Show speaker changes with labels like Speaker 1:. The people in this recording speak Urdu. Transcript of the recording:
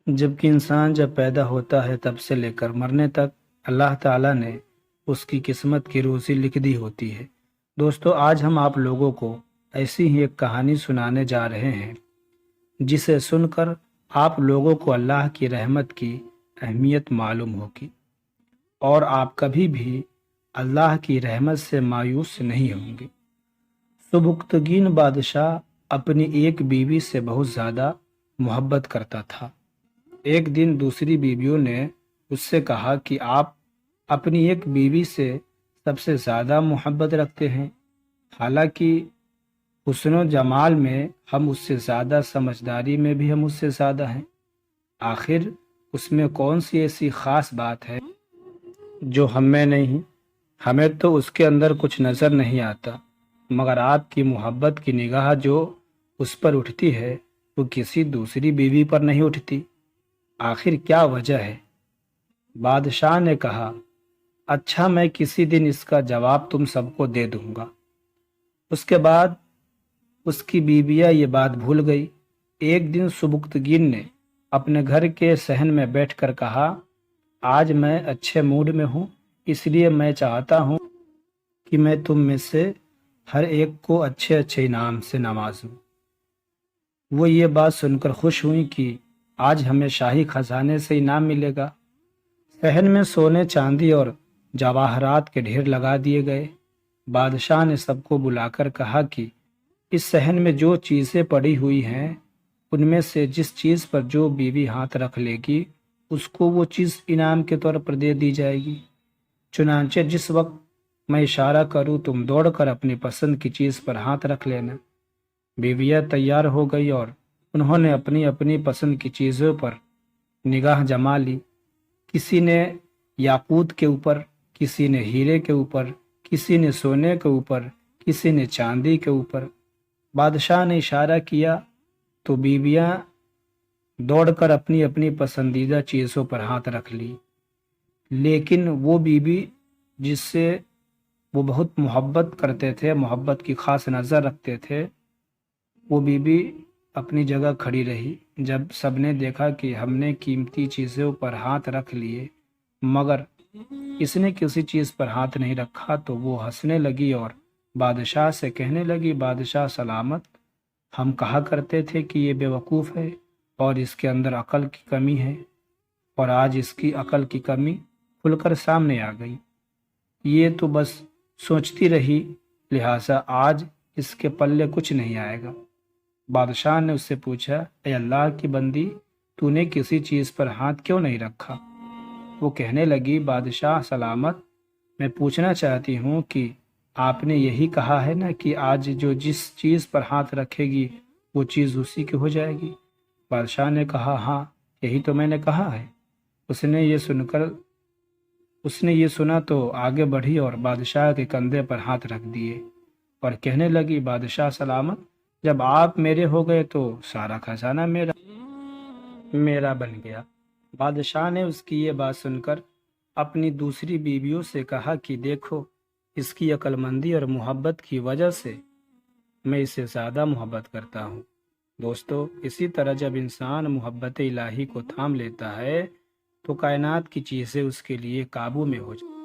Speaker 1: جبکہ انسان جب پیدا ہوتا ہے تب سے لے کر مرنے تک اللہ تعالیٰ نے اس کی قسمت کی روزی لکھ دی ہوتی ہے۔ دوستو، آج ہم آپ لوگوں کو ایسی ہی ایک کہانی سنانے جا رہے ہیں جسے سن کر آپ لوگوں کو اللہ کی رحمت کی اہمیت معلوم ہوگی اور آپ کبھی بھی اللہ کی رحمت سے مایوس نہیں ہوں گے۔ سبکتگین بادشاہ اپنی ایک بیوی سے بہت زیادہ محبت کرتا تھا۔ ایک دن دوسری بیویوں نے اس سے کہا کہ آپ اپنی ایک بیوی سے سب سے زیادہ محبت رکھتے ہیں، حالانکہ حسن و جمال میں ہم اس سے زیادہ، سمجھداری میں بھی ہم اس سے زیادہ ہیں۔ آخر اس میں کون سی ایسی خاص بات ہے جو ہم میں نہیں؟ ہمیں تو اس کے اندر کچھ نظر نہیں آتا، مگر آپ کی محبت کی نگاہ جو اس پر اٹھتی ہے وہ کسی دوسری بیوی پر نہیں اٹھتی۔ آخر کیا وجہ ہے؟ بادشاہ نے کہا، اچھا، میں کسی دن اس کا جواب تم سب کو دے دوں گا۔ اس کے بعد اس کی بیویاں یہ بات بھول گئی۔ ایک دن سبکتگین نے اپنے گھر کے صحن میں بیٹھ کر کہا، آج میں اچھے موڈ میں ہوں، اس لیے میں چاہتا ہوں کہ میں تم میں سے ہر ایک کو اچھے اچھے انعام سے نوازوں۔ وہ یہ بات سن کر خوش ہوئی کہ آج ہمیں شاہی خزانے سے انعام ملے گا۔ صحن میں سونے، چاندی اور جواہرات کے ڈھیر لگا دیے گئے۔ بادشاہ نے سب کو بلا کر کہا کہ اس صحن میں جو چیزیں پڑی ہوئی ہیں ان میں سے جس چیز پر جو بیوی ہاتھ رکھ لے گی اس کو وہ چیز انعام کے طور پر دے دی جائے گی۔ چنانچہ جس وقت میں اشارہ کروں تم دوڑ کر اپنی پسند کی چیز پر ہاتھ رکھ لینا۔ بیویاں تیار ہو گئی اور انہوں نے اپنی اپنی پسند کی چیزوں پر نگاہ جما لی۔ کسی نے یاقوت کے اوپر، کسی نے ہیرے کے اوپر، کسی نے سونے کے اوپر، کسی نے چاندی کے اوپر۔ بادشاہ نے اشارہ کیا تو بیویاں دوڑ کر اپنی اپنی پسندیدہ چیزوں پر ہاتھ رکھ لی، لیکن وہ بیوی جس سے وہ بہت محبت کرتے تھے، محبت کی خاص نظر رکھتے تھے، وہ بیوی اپنی جگہ کھڑی رہی۔ جب سب نے دیکھا کہ ہم نے قیمتی چیزوں پر ہاتھ رکھ لیے مگر اس نے کسی چیز پر ہاتھ نہیں رکھا تو وہ ہنسنے لگی اور بادشاہ سے کہنے لگی، بادشاہ سلامت، ہم کہا کرتے تھے کہ یہ بے وقوف ہے اور اس کے اندر عقل کی کمی ہے، اور آج اس کی عقل کی کمی کھل کر سامنے آ گئی۔ یہ تو بس سوچتی رہی، لہٰذا آج اس کے پلے کچھ نہیں آئے گا۔ بادشاہ نے اس سے پوچھا، اے اللہ کی بندی، تو نے کسی چیز پر ہاتھ کیوں نہیں رکھا؟ وہ کہنے لگی، بادشاہ سلامت، میں پوچھنا چاہتی ہوں کہ آپ نے یہی کہا ہے نا کہ آج جو جس چیز پر ہاتھ رکھے گی وہ چیز اسی کی ہو جائے گی؟ بادشاہ نے کہا، ہاں، یہی تو میں نے کہا ہے۔ اس نے یہ سنا تو آگے بڑھی اور بادشاہ کے کندھے پر ہاتھ رکھ دیے اور کہنے لگی، بادشاہ سلامت، جب آپ میرے ہو گئے تو سارا خزانہ میرا بن گیا۔ بادشاہ نے اس کی یہ بات سن کر اپنی دوسری بیویوں سے کہا کہ دیکھو، اس کی عقل مندی اور محبت کی وجہ سے میں اسے زیادہ محبت کرتا ہوں۔ دوستو، اسی طرح جب انسان محبت الہی کو تھام لیتا ہے تو کائنات کی چیزیں اس کے لیے قابو میں ہو جاتی ہیں۔